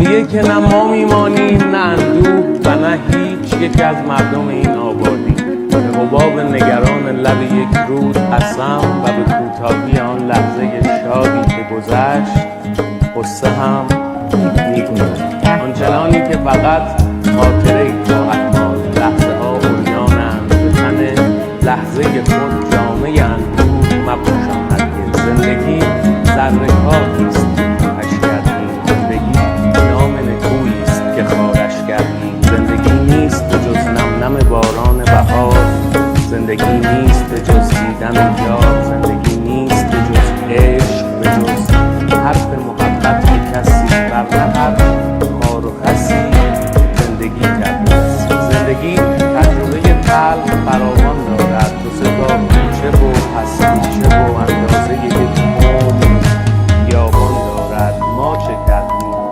میگه که نه ما میمانیم نه اندوه و نه هیچ یکی از مردم این آبادی. به حباب نگران لب یک رود قسم و به کوتاهی آن لحظه شادی که گذشت قصه هم میکنه. آنچنانی که فقط خاطره ای خواهد ماند. لحظه ها عریانند به تن لحظه خود جامه اندوه مپوشاند که زندگی ذره‌هاییست که کوهش کردیم. زندگی نام نکوییست که خارش کردیم. زندگی نیست به جز نم نم باران بهار. زندگی نیست به جز دیدن یار. زندگی نیست به جز عشق، به جز حرف محبت به کسی ورنه حرف